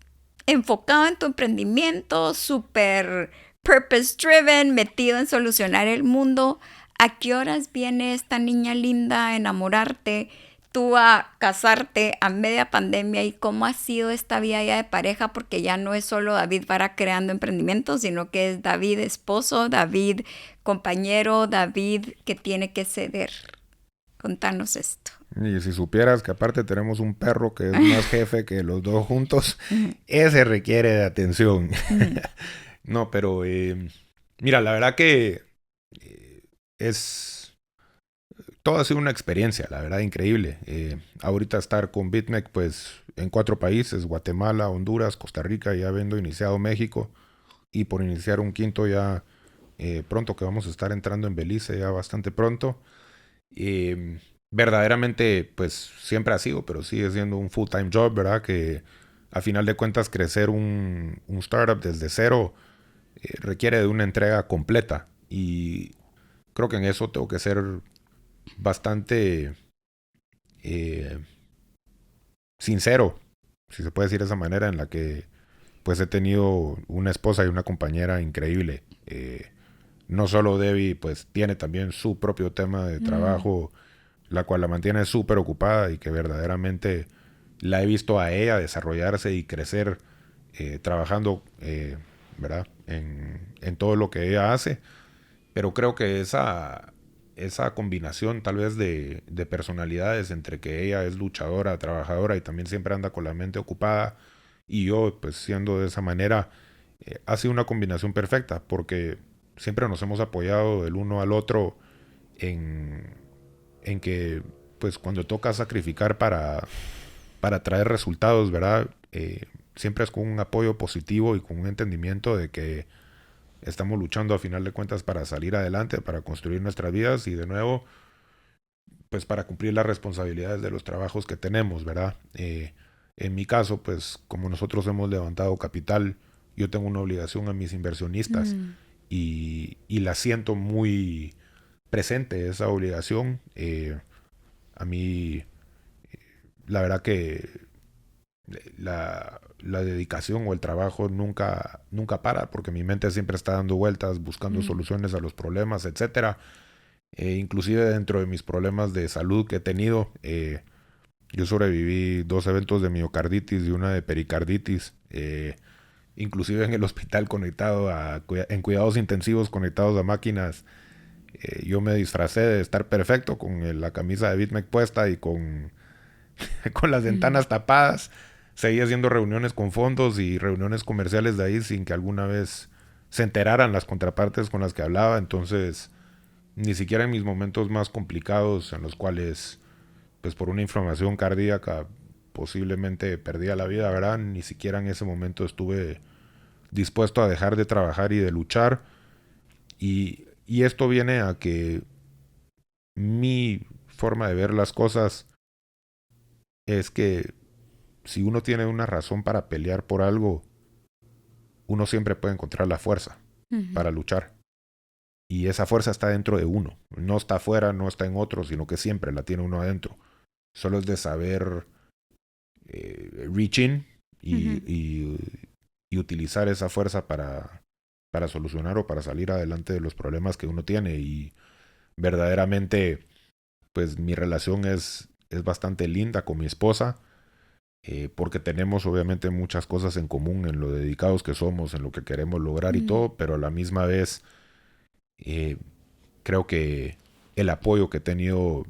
S1: enfocado en tu emprendimiento, súper purpose driven, metido en solucionar el mundo. ¿A qué horas viene esta niña linda a enamorarte? Tú a casarte a media pandemia y cómo ha sido esta vida ya de pareja, porque ya no es solo David Barak creando emprendimientos, sino que es David esposo, David compañero, David que tiene que ceder. Contanos esto.
S2: Y si supieras que aparte tenemos un perro que es más jefe que los dos juntos, ese requiere de atención. No, pero mira, la verdad que todo ha sido una experiencia, la verdad, increíble. Ahorita estar con BitMEC, pues, en 4 países, Guatemala, Honduras, Costa Rica, ya habiendo iniciado México, y por iniciar un quinto ya pronto, que vamos a estar entrando en Belice ya bastante pronto. Verdaderamente, pues, siempre ha sido, pero sigue siendo un full-time job, ¿verdad? Que a final de cuentas crecer un startup desde cero requiere de una entrega completa. Y creo que en eso tengo que ser bastante sincero, si se puede decir de esa manera, en la que pues he tenido una esposa y una compañera increíble. No solo Debbie pues tiene también su propio tema de trabajo la cual la mantiene súper ocupada y que verdaderamente la he visto a ella desarrollarse y crecer trabajando, ¿verdad? En todo lo que ella hace. Pero creo que esa combinación tal vez de personalidades entre que ella es luchadora, trabajadora y también siempre anda con la mente ocupada y yo pues siendo de esa manera, ha sido una combinación perfecta porque siempre nos hemos apoyado el uno al otro en, en que pues cuando toca sacrificar para traer resultados, ¿verdad? Siempre es con un apoyo positivo y con un entendimiento de que estamos luchando a final de cuentas para salir adelante, para construir nuestras vidas y de nuevo, pues para cumplir las responsabilidades de los trabajos que tenemos, ¿verdad? En mi caso, pues como nosotros hemos levantado capital, yo tengo una obligación a mis inversionistas y la siento muy presente esa obligación. A mí, la verdad que la dedicación o el trabajo nunca para, porque mi mente siempre está dando vueltas, buscando soluciones a los problemas, etcétera. Inclusive dentro de mis problemas de salud que he tenido, yo sobreviví 2 eventos de miocarditis y una de pericarditis. Inclusive en el hospital conectado en cuidados intensivos conectados a máquinas. Yo me disfracé de estar perfecto con la camisa de BitMEC puesta y con las ventanas tapadas. Seguí haciendo reuniones con fondos y reuniones comerciales de ahí sin que alguna vez se enteraran las contrapartes con las que hablaba. Entonces, ni siquiera en mis momentos más complicados, en los cuales, pues por una inflamación cardíaca, posiblemente perdía la vida, ¿verdad? Ni siquiera en ese momento estuve dispuesto a dejar de trabajar y de luchar. Y esto viene a que mi forma de ver las cosas es que si uno tiene una razón para pelear por algo, uno siempre puede encontrar la fuerza para luchar. Y esa fuerza está dentro de uno. No está afuera, no está en otro, sino que siempre la tiene uno adentro. Solo es de saber reach in y utilizar esa fuerza para solucionar o para salir adelante de los problemas que uno tiene. Y verdaderamente, pues mi relación es bastante linda con mi esposa. Porque tenemos obviamente muchas cosas en común en lo dedicados que somos, en lo que queremos lograr y todo, pero a la misma vez creo que el apoyo que he tenido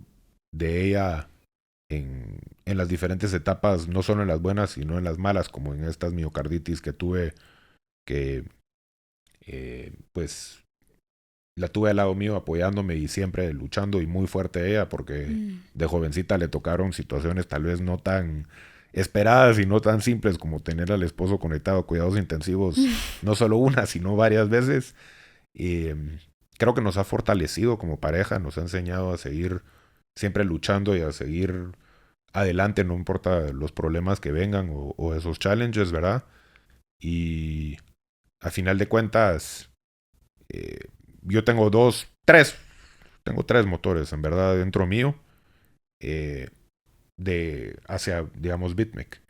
S2: de ella en las diferentes etapas, no solo en las buenas, sino en las malas, como en estas miocarditis que tuve, que pues la tuve al lado mío apoyándome y siempre luchando y muy fuerte ella, porque de jovencita le tocaron situaciones tal vez no tan esperadas y no tan simples como tener al esposo conectado a cuidados intensivos, no solo una, sino varias veces. Y creo que nos ha fortalecido como pareja, nos ha enseñado a seguir siempre luchando y a seguir adelante, no importa los problemas que vengan o esos challenges, ¿verdad? Y a final de cuentas, yo tengo tengo tres motores en verdad dentro mío. Hacia, digamos, BitMEC.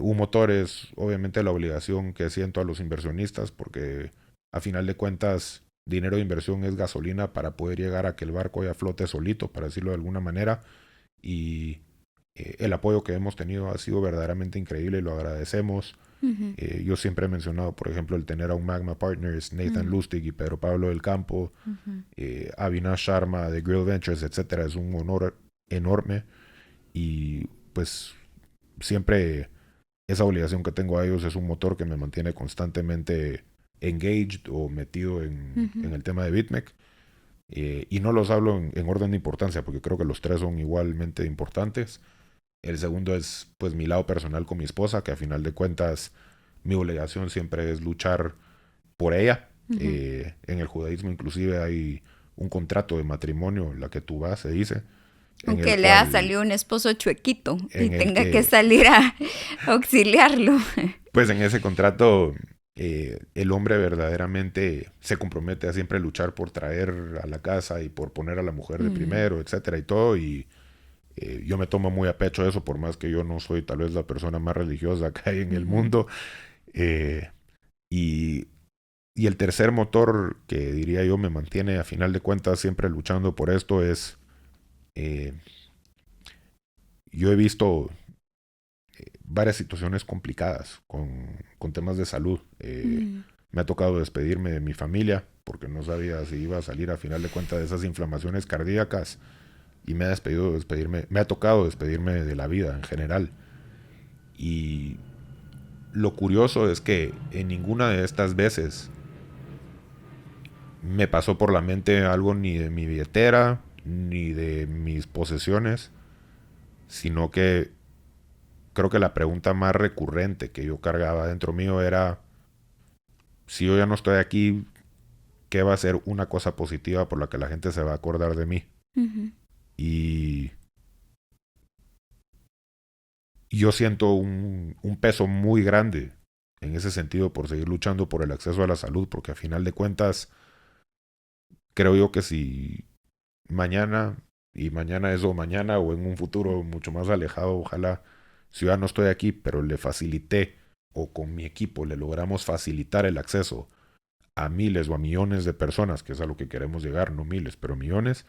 S2: Un motor es obviamente la obligación que siento a los inversionistas porque a final de cuentas dinero de inversión es gasolina para poder llegar a que el barco ya flote solito, para decirlo de alguna manera. Y el apoyo que hemos tenido ha sido verdaderamente increíble y lo agradecemos. Yo siempre he mencionado, por ejemplo, el tener a un Magma Partners, Nathan Lustig y Pedro Pablo del Campo, Avinash Sharma de Grill Ventures, etcétera. Es un honor enorme. Y pues siempre esa obligación que tengo a ellos es un motor que me mantiene constantemente engaged o metido en el tema de BitMEC. Y no los hablo en orden de importancia porque creo que los tres son igualmente importantes. El segundo es pues mi lado personal con mi esposa, que a final de cuentas mi obligación siempre es luchar por ella. En el judaísmo inclusive hay un contrato de matrimonio, la que tú vas, se dice.
S1: Aunque le ha salido un esposo chuequito y tenga que salir a auxiliarlo.
S2: Pues en ese contrato el hombre verdaderamente se compromete a siempre luchar por traer a la casa y por poner a la mujer de primero, etcétera y todo. Y yo me tomo muy a pecho eso, por más que yo no soy tal vez la persona más religiosa que hay en el mundo. Y el tercer motor que diría yo me mantiene a final de cuentas siempre luchando por esto es eh, yo he visto varias situaciones complicadas con temas de salud. Me ha tocado despedirme de mi familia porque no sabía si iba a salir a final de cuentas de esas inflamaciones cardíacas, y me ha tocado despedirme de la vida en general. Y lo curioso es que en ninguna de estas veces me pasó por la mente algo ni de mi billetera ni de mis posesiones, sino que creo que la pregunta más recurrente que yo cargaba dentro mío era: si yo ya no estoy aquí, ¿qué va a ser una cosa positiva por la que la gente se va a acordar de mí?
S1: Ujú.
S2: Y yo siento un peso muy grande en ese sentido por seguir luchando por el acceso a la salud, porque a final de cuentas creo yo que si mañana, y mañana es o mañana o en un futuro mucho más alejado, ojalá, si yo ya no estoy aquí, pero le facilité, o con mi equipo le logramos facilitar el acceso a miles o a millones de personas, que es a lo que queremos llegar, no miles, pero millones,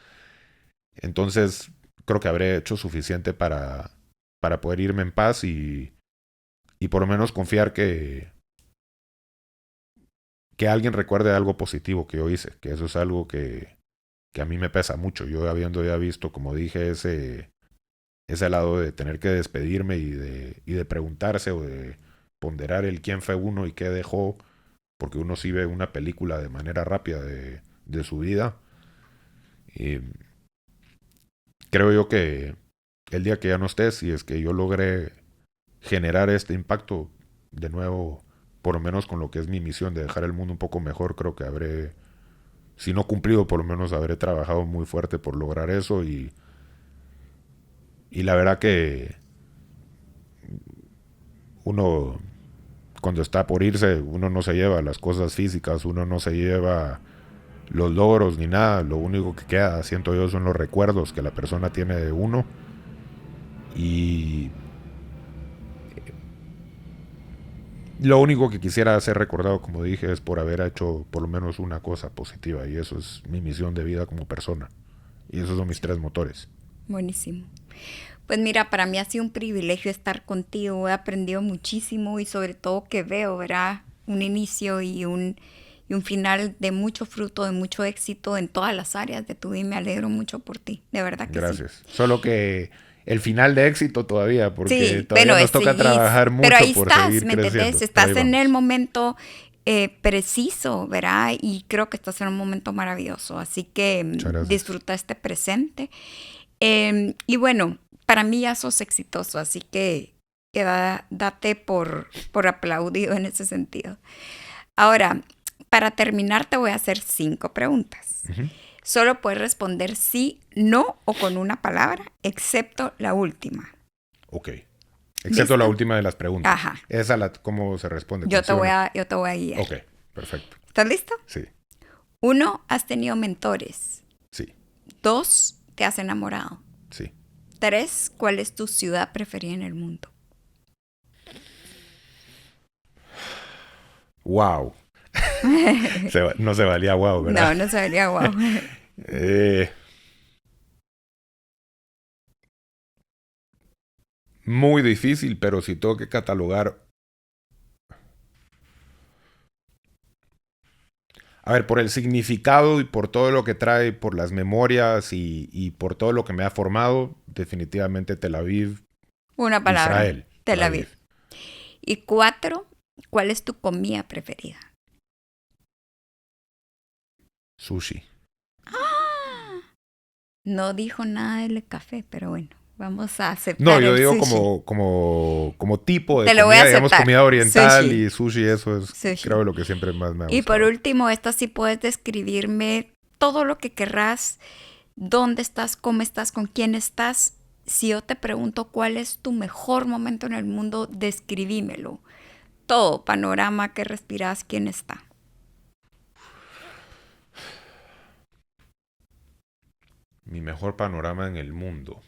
S2: entonces creo que habré hecho suficiente para poder irme en paz y por lo menos confiar que alguien recuerde algo positivo que yo hice, que eso es algo que a mí me pesa mucho. Yo habiendo ya visto, como dije, ese lado de tener que despedirme y de preguntarse o de ponderar el quién fue uno y qué dejó, porque uno sí ve una película de manera rápida de su vida. Y creo yo que el día que ya no estés, si es que yo logré generar este impacto de nuevo, por lo menos con lo que es mi misión de dejar el mundo un poco mejor, creo que habré, si no cumplido, por lo menos habré trabajado muy fuerte por lograr eso. Y la verdad que uno, cuando está por irse, uno no se lleva las cosas físicas, uno no se lleva los logros ni nada. Lo único que queda, siento yo, son los recuerdos que la persona tiene de uno. Y lo único que quisiera ser recordado, como dije, es por haber hecho por lo menos una cosa positiva. Y eso es mi misión de vida como persona. Y esos son mis tres motores.
S1: Buenísimo. Pues mira, para mí ha sido un privilegio estar contigo. He aprendido muchísimo y sobre todo que veo, ¿verdad? Un inicio y un final de mucho fruto, de mucho éxito en todas las áreas de tu vida. Y me alegro mucho por ti, de verdad que sí.
S2: Gracias. Solo que el final de éxito todavía, porque
S1: Sí,
S2: todavía
S1: bueno,
S2: nos toca
S1: sí,
S2: trabajar
S1: pero
S2: mucho
S1: ahí
S2: por
S1: estás,
S2: seguir
S1: ¿me entendés?
S2: creciendo. Pero ahí
S1: Estás en el
S2: vamos.
S1: momento preciso, ¿verdad? Y creo que estás en un momento maravilloso. Así que
S2: Muchas gracias.
S1: disfruta este presente. Y bueno, para mí ya sos exitoso, así que date por aplaudido en ese sentido. Ahora, para terminar, te voy a hacer 5 preguntas.
S2: Ujú.
S1: Solo puedes responder sí, no o con una palabra, excepto la última.
S2: Ok. Excepto la
S1: ¿Listo?
S2: última de las preguntas.
S1: Ajá.
S2: ¿Cómo se responde? ¿Con sí o no?
S1: Yo te voy a guiar.
S2: Ok, perfecto.
S1: ¿Estás listo?
S2: Sí,
S1: 1, has tenido mentores.
S2: sí,
S1: 2, te has enamorado.
S2: sí.
S1: 3, ¿cuál es tu ciudad preferida en el mundo?
S2: Wow. No se valía wow, ¿verdad?
S1: No, no sabría, wow.
S2: Eh, muy difícil, pero si tengo que catalogar. A ver, por el significado y por todo lo que trae, por las memorias y por todo lo que me ha formado, definitivamente Tel Aviv,
S1: Una palabra,
S2: Israel.
S1: Tel
S2: Tel
S1: Aviv.
S2: Aviv.
S1: Y 4, ¿cuál es tu comida preferida?
S2: Sushi.
S1: ¡Ah! No dijo nada del café, pero bueno, vamos a
S2: No,
S1: aceptar
S2: yo
S1: el
S2: digo
S1: sushi.
S2: como tipo de
S1: Te lo voy a
S2: comida, digamos
S1: aceptar.
S2: comida oriental,
S1: Sushi.
S2: y sushi, eso es,
S1: Sushi.
S2: creo, lo que siempre más me ha
S1: Y por
S2: gustado.
S1: último, esta sí puedes describirme todo lo que querrás, dónde estás, cómo estás, con quién estás. Si yo te pregunto cuál es tu mejor momento en el mundo, describímelo. Todo, panorama que respiras, quién está.
S2: Mi mejor panorama en el mundo.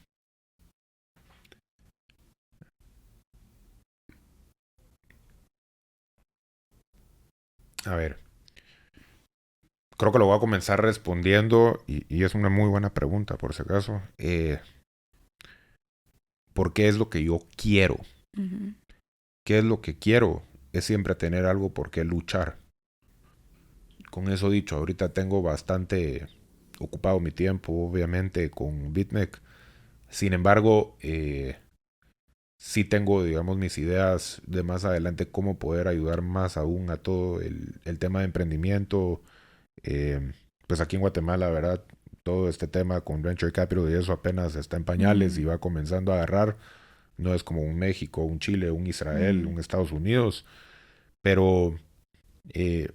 S2: A ver, creo que lo voy a comenzar respondiendo y es una muy buena pregunta, por si acaso. ¿Por qué es lo que yo quiero?
S1: Ujú.
S2: ¿Qué es lo que quiero? Es siempre tener algo por qué luchar. Con eso dicho, ahorita tengo bastante ocupado mi tiempo, obviamente, con BitMEC. Sin embargo, sí tengo, digamos, mis ideas de más adelante cómo poder ayudar más aún a todo el tema de emprendimiento. Eh, pues aquí en Guatemala, ¿verdad? Todo este tema con Venture Capital y eso apenas está en pañales y
S1: Mm,
S2: va comenzando a agarrar. No es como un México, un Chile, un Israel,
S1: mm,
S2: un Estados Unidos. Pero eh,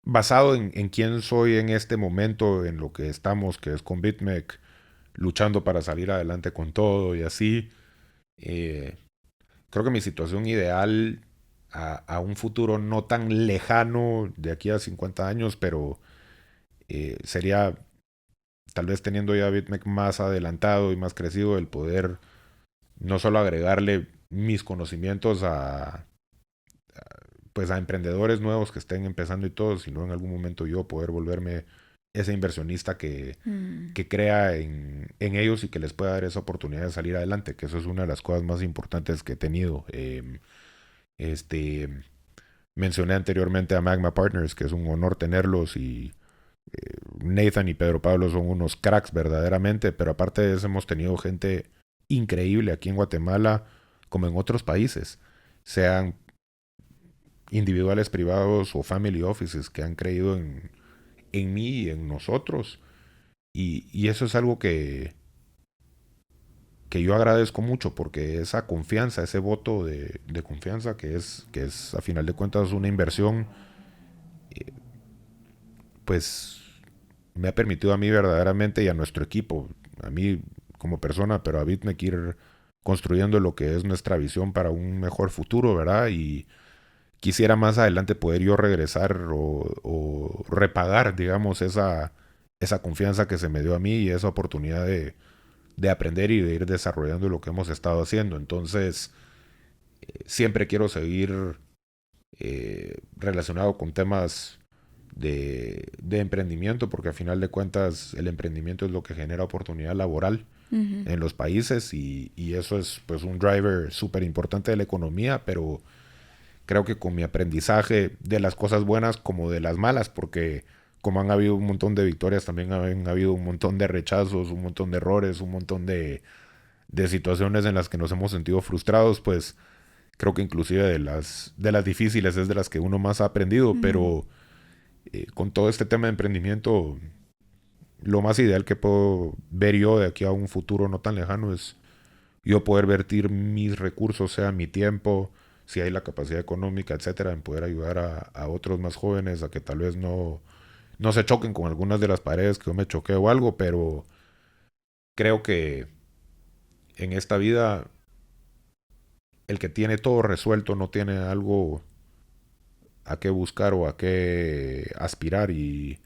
S2: basado en quién soy en este momento, en lo que estamos, que es con BitMEC, luchando para salir adelante con todo y así, eh, creo que mi situación ideal a un futuro no tan lejano de aquí a 50 años, pero sería tal vez teniendo ya BitMEC más adelantado y más crecido, el poder no solo agregarle mis conocimientos pues a emprendedores nuevos que estén empezando y todo, sino en algún momento yo poder volverme ese inversionista
S1: mm,
S2: que crea en ellos y que les pueda dar esa oportunidad de salir adelante, que eso es una de las cosas más importantes que he tenido. Este, mencioné anteriormente a Magma Partners, que es un honor tenerlos y Nathan y Pedro Pablo son unos cracks verdaderamente, pero aparte de eso hemos tenido gente increíble aquí en Guatemala como en otros países, sean individuales privados o family offices que han creído en mí y en nosotros. Y eso es algo que yo agradezco mucho porque esa confianza, ese voto de confianza que es a final de cuentas una inversión, pues me ha permitido a mí verdaderamente y a nuestro equipo, a mí como persona, pero a Bitmek ir construyendo lo que es nuestra visión para un mejor futuro, ¿verdad? Y quisiera más adelante poder yo regresar o repagar, digamos, esa confianza que se me dio a mí y esa oportunidad de aprender y de ir desarrollando lo que hemos estado haciendo. Entonces, siempre quiero seguir relacionado con temas de emprendimiento, porque a final de cuentas el emprendimiento es lo que genera oportunidad laboral
S1: ujú,
S2: en los países y eso es pues un driver súper importante de la economía, pero creo que con mi aprendizaje de las cosas buenas como de las malas, porque como han habido un montón de victorias, también han habido un montón de rechazos, un montón de errores, un montón de situaciones en las que nos hemos sentido frustrados, pues creo que inclusive de las difíciles es de las que uno más ha aprendido,
S1: mm,
S2: pero con todo este tema de emprendimiento, lo más ideal que puedo ver yo de aquí a un futuro no tan lejano es yo poder vertir mis recursos, sea mi tiempo, si hay la capacidad económica, etcétera, en poder ayudar a otros más jóvenes a que tal vez no se choquen con algunas de las paredes que yo me choqué o algo, pero creo que en esta vida el que tiene todo resuelto no tiene algo a qué buscar o a qué aspirar y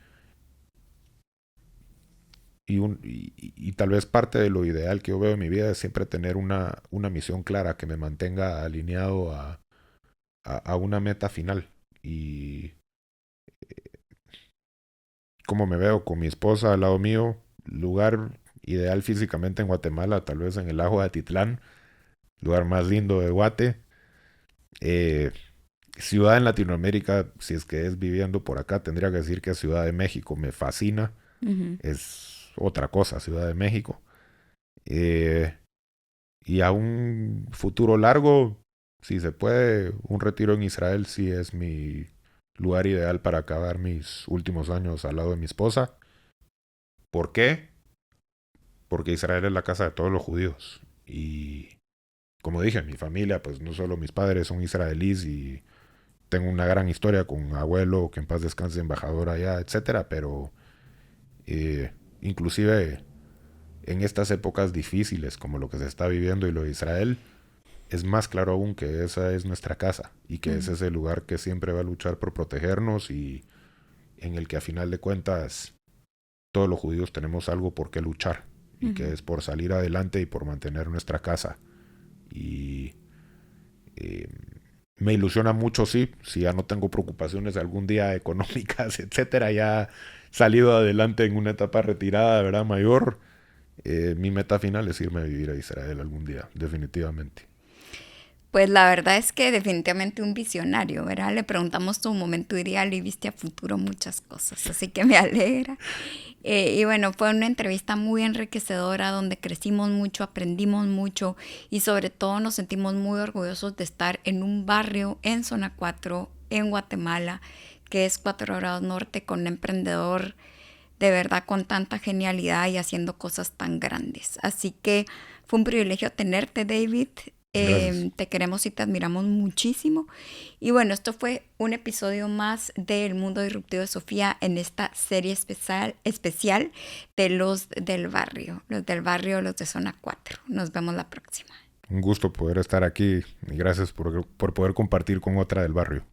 S2: tal vez parte de lo ideal que yo veo en mi vida es siempre tener una misión clara que me mantenga alineado a una meta final. Y como me veo con mi esposa al lado mío, lugar ideal físicamente en Guatemala, tal vez en el lago de Atitlán, lugar más lindo de Guate. Eh, ciudad en Latinoamérica, si es que es viviendo por acá, tendría que decir que Ciudad de México me fascina.
S1: ujú.
S2: Es otra cosa, Ciudad de México. Eh, y a un futuro largo, si se puede, un retiro en Israel sí es mi lugar ideal para acabar mis últimos años al lado de mi esposa. ¿Por qué? Porque Israel es la casa de todos los judíos. Y como dije, mi familia, pues no solo mis padres son israelíes y tengo una gran historia con un abuelo que en paz descanse, embajador allá, etcétera, pero inclusive en estas épocas difíciles como lo que se está viviendo y lo de Israel, es más claro aún que esa es nuestra casa y que ese
S1: Mm,
S2: es el lugar que siempre va a luchar por protegernos y en el que a final de cuentas todos los judíos tenemos algo por qué luchar y que
S1: ujú.
S2: es por salir adelante y por mantener nuestra casa. Y eh, Me ilusiona mucho, sí, si ya no tengo preocupaciones algún día económicas, etcétera, ya salido adelante en una etapa retirada, ¿verdad? Mayor, mi meta final es irme a vivir a Israel algún día, definitivamente.
S1: Pues la verdad es que definitivamente un visionario, ¿verdad? Le preguntamos tu momento ideal y viste a futuro muchas cosas, así que me alegra. Y bueno, fue una entrevista muy enriquecedora donde crecimos mucho, aprendimos mucho y sobre todo nos sentimos muy orgullosos de estar en un barrio en Zona 4, en Guatemala, que es 4 grados norte, con un emprendedor de verdad con tanta genialidad y haciendo cosas tan grandes. Así que fue un privilegio tenerte, David.
S2: Gracias.
S1: Te queremos y te admiramos muchísimo. Y bueno, esto fue un episodio más del Mundo Disruptivo de Sofía en esta serie especial de los del barrio, los de Zona 4. Nos vemos la próxima.
S2: Un gusto poder estar aquí y gracias por poder compartir con otra del barrio.